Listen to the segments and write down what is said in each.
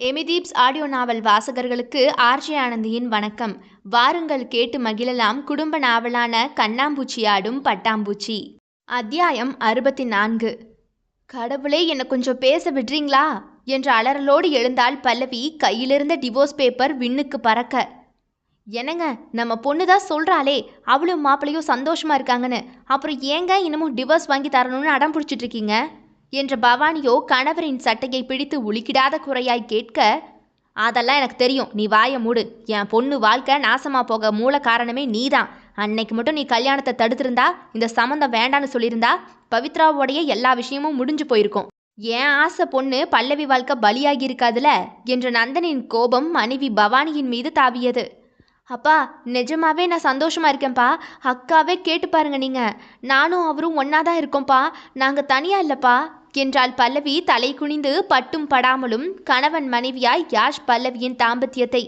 எமிதீப்ஸ் audio நாவல் வாசகர்களுக்கு RJ ஆனந்தியின் வணக்கம். வாருங்கள் கேட்டு மகிழலாம் குடும்ப நாவலான கண்ணாம்பூச்சி ஆடும் பட்டாம்பூச்சி. அத்தியாயம் 64. கடவுளே, என்னை கொஞ்சம் பேச விடுறீங்களா என்ற அலறலோடு எழுந்தாள் பல்லவி. கையிலிருந்த டிவோர்ஸ் பேப்பர் விண்ணுக்கு பறக்க. என்னங்க, நம்ம பொண்ணு தான் சொல்கிறாளே அவளும் மாப்பிள்ளையும் சந்தோஷமா இருக்காங்கன்னு, அப்புறம் ஏங்க இன்னமும் டிவோர்ஸ் வாங்கி தரணும்னு அடம் பிடிச்சிட்டு இருக்கீங்க என்ற பவானியோ கணவரின் சட்டையை பிடித்து உலுக்கிடாத குறையாய் கேட்க, அதெல்லாம் எனக்கு தெரியும், நீ வாயை மூடு. என் பொண்ணு வாழ்க்கை நாசமா போக மூல காரணமே நீதான். அன்னைக்கு மட்டும் நீ கல்யாணத்தை தடுத்திருந்தா, இந்த சம்மந்தம் வேண்டான்னு சொல்லியிருந்தா, பவித்ராவோடைய எல்லா விஷயமும் முடிஞ்சு போயிருக்கும். என் ஆசை பொண்ணு பல்லவி வாழ்க்கை பலியாகி இருக்காதுல என்ற நந்தனின் கோபம் மனைவி பவானியின் மீது தாவியது. அப்பா, நிஜமாவே நான் சந்தோஷமா இருக்கேன்ப்பா. அக்காவே கேட்டு பாருங்க, நீங்க நானும் அவரும் ஒன்னாதான் இருக்கோம்ப்பா, நாங்க தனியா இல்லப்பா என்றாள் பல்லவி தலை குனிந்து. பட்டும் படாமலும் கணவன் மனைவியாய் யாஷ் பல்லவியின் தாம்பத்தியத்தை.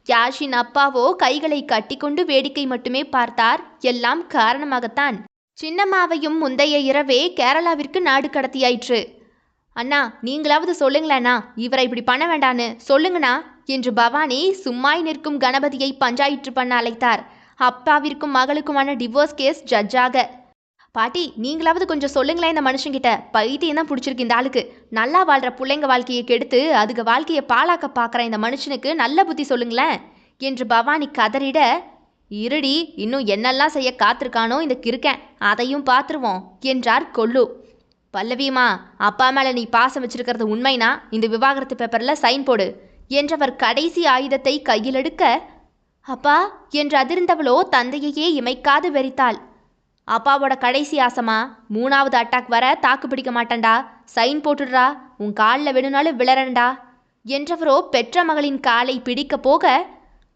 யாஷின் அப்பாவோ கைகளை கட்டிக்கொண்டு வேடிக்கை மட்டுமே பார்த்தார். எல்லாம் காரணமாகத்தான். சின்னம்மாவையும் முந்தைய இரவே கேரளாவிற்கு நாடு கடத்தியாயிற்று. அண்ணா, நீங்களாவது சொல்லுங்களேண்ணா, இவரை இப்படி பண்ண வேண்டான்னு சொல்லுங்கண்ணா என்று பவானி சும்மாய் நிற்கும் கணபதியை பஞ்சாயிற்று பண்ண அழைத்தார். அப்பாவிற்கும் மகளுக்குமான டிவோர்ஸ் கேஸ் ஜட்ஜாக. பாட்டி, நீங்களாவது கொஞ்சம் சொல்லுங்களேன், இந்த மனுஷங்கிட்ட பைத்தியம் தான் பிடிச்சிருக்கு இந்த ஆளுக்கு. நல்லா வாழ்கிற பிள்ளைங்க வாழ்க்கையை கெடுத்து அதுக்கு வாழ்க்கையை பாழாக்க பார்க்குற இந்த மனுஷனுக்கு நல்ல புத்தி சொல்லுங்களேன் என்று பவானி கதறிட, இருடி, இன்னும் என்னெல்லாம் செய்ய காத்திருக்கானோ இந்த கிறுக்கன், அதையும் பார்த்துருவோம் என்றார் கொல்லு. பல்லவியுமா, அப்பா மேலே நீ பாசம் வச்சிருக்கிறது உண்மைனா இந்த விவாகரத்து பேப்பரில் சைன் போடு என்றவர் கடைசி ஆயுதத்தை கையில் எடுக்க, அப்பா என்று அதிர்ந்தவளோ தந்தையையே இமைக்காது வெறித்தாள். அப்பாவோட கடைசி ஆசமா, 3வது அட்டாக் வர தாக்கு பிடிக்க மாட்டேன்டா, சைன் போட்டுடுறா, உன் காலில் வேணும்னாலும் விளறண்டா என்றவரோ பெற்ற மகளின் காலை பிடிக்க போக,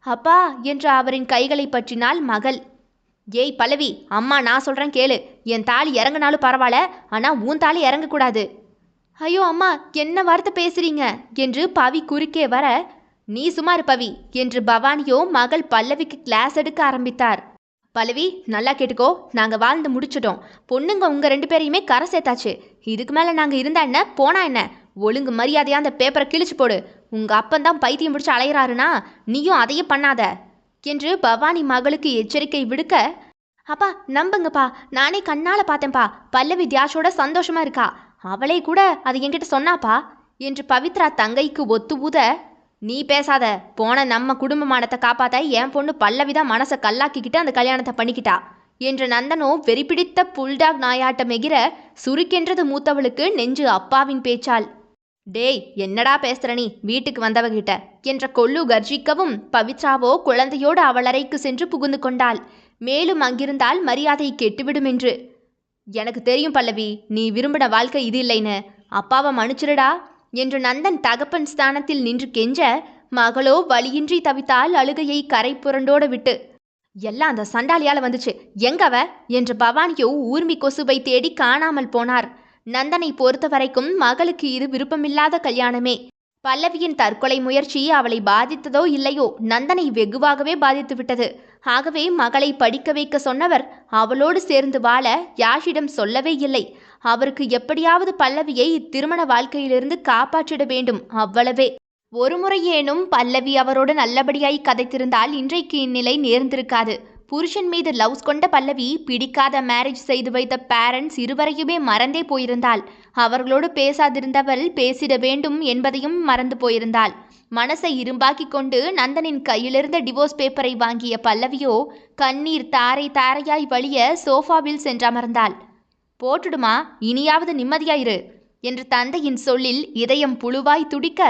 அப்பா என்ற அவரின் கைகளை பற்றினாள் மகள். ஏய் பல்லவி, அம்மா நான் சொல்கிறேன் கேளு. என் தாலி இறங்குனாலும் பரவாயில்ல, ஆனால் உன் தாலி இறங்கக்கூடாது. ஐயோ அம்மா, என்ன வார்த்தை பேசுறீங்க என்று பவி குறுக்கே வர, நீ சுமார் பவி என்று பவானியோ மகள் பல்லவிக்கு கிளாஸ் எடுக்க ஆரம்பித்தார். பல்லவி, நல்லா கேட்டுக்கோ, நாங்கள் வாழ்ந்து முடிச்சிட்டோம். பொண்ணுங்க உங்கள் 2 பேரையுமே கரை சேர்த்தாச்சு. இதுக்கு மேலே நாங்கள் இருந்தா என்ன, போனா என்ன? ஒழுங்கு மரியாதையாக அந்த பேப்பரை கிழிச்சு போடு. உங்கள் அப்பந்தான் பைத்தியம் பிடிச்சி அலையிறாருனா நீயும் அதையே பண்ணாத என்று பவானி மகளுக்கு எச்சரிக்கை விடுக்க, அப்பா நம்புங்கப்பா, நானே கண்ணால் பார்த்தேன்ப்பா, பல்லவி தியாஷோட சந்தோஷமா இருக்கா, அவளே கூட அது என்கிட்ட சொன்னாப்பா என்று பவித்ரா தங்கைக்கு ஒத்து ஊத, நீ பேசாத, போன நம்ம குடும்பமானத்தை காப்பாற்ற என் பொண்ணு பல்லவிதான் மனசை கல்லாக்கிக்கிட்டு அந்த கல்யாணத்தை பண்ணிக்கிட்டா என்ற நந்தனோ வெறிப்பிடித்த புல்டாக் நாயாட்டம் எகிர சுருக்கென்றது மூத்தவளுக்கு நெஞ்சு அப்பாவின் பேச்சால். டேய், என்னடா பேசுற நீ வீட்டுக்கு வந்தவகிட்ட என்ற கொல்லு கர்ஜிக்கவும், பவித்ராவோ குழந்தையோடு அவள் அறைக்கு சென்று புகுந்து கொண்டாள். மேலும் அங்கிருந்தால் மரியாதை கெட்டுவிடும் என்று. எனக்கு தெரியும் பல்லவி, நீ விரும்பின வாழ்க்கை இது இல்லைன்னு, அப்பாவை மன்னிச்சிருடா என்று நந்தன் தகப்பன் ஸ்தானத்தில் நின்று கெஞ்ச, மகளோ வழியின்றி தவித்தால் அழுகையை கரை புரண்டோட விட்டு. எல்லாம் அந்த சண்டாளியால வந்துச்சு, எங்கவ என்று பவானியோ ஊர்மி கொசுவை தேடி காணாமல் போனார். நந்தனை பொறுத்த வரைக்கும் மகளுக்கு இது விருப்பமில்லாத கல்யாணமே. பல்லவியின் தற்கொலை முயற்சி அவளை பாதித்ததோ இல்லையோ, நந்தனை வெகுவாகவே பாதித்து விட்டது. ஆகவே மகளை படிக்க வைக்க சொன்னவர் அவளோடு சேர்ந்து வாழ யாஷிடம் சொல்லவே இல்லை. அவருக்கு எப்படியாவது பல்லவியை இத்திருமண வாழ்க்கையிலிருந்து காப்பாற்றிட வேண்டும், அவ்வளவே. ஒருமுறையேனும் பல்லவி அவரோடு நல்லபடியாய் கதைத்திருந்தால் இன்றைக்கு இந்நிலை நேர்ந்திருக்காது. புருஷன் மீது லவ்ஸ் கொண்ட பல்லவி பிடிக்காத மேரேஜ் செய்து வைத்த பேரண்ட்ஸ் இருவரையுமே மறந்தே போயிருந்தாள். அவர்களோடு பேசாதிருந்தவள் பேசிட வேண்டும் என்பதையும் மறந்து போயிருந்தாள். மனசை இரும்பாக்கி கொண்டு நந்தனின் கையிலிருந்த டிவோர்ஸ் பேப்பரை வாங்கிய பல்லவியோ கண்ணீர் தாரை தாரையாய் வழிய சோஃபாவில் சென்றமர்ந்தாள். போட்டுடுமா, இனியாவது நிம்மதியாயிரு என்று தந்தையின் சொல்லில் இதயம் புழுவாய் துடிக்க,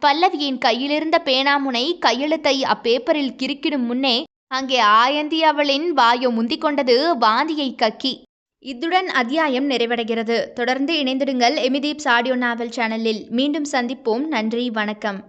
பல்லவியின் கையிலிருந்த பேனாமுனை கையெழுத்தை அப்பேப்பரில் கிறுக்கிடும் முன்னே அங்கே ஆயந்தி அவளின் வாயோ முந்திக் கொண்டது வாந்தியை கக்கி. இத்துடன் அத்தியாயம் நிறைவடைகிறது. தொடர்ந்து இணைந்திடுங்கள் எமிதீப்ஸ் ஆடியோ நாவல் சேனலில். மீண்டும் சந்திப்போம். நன்றி, வணக்கம்.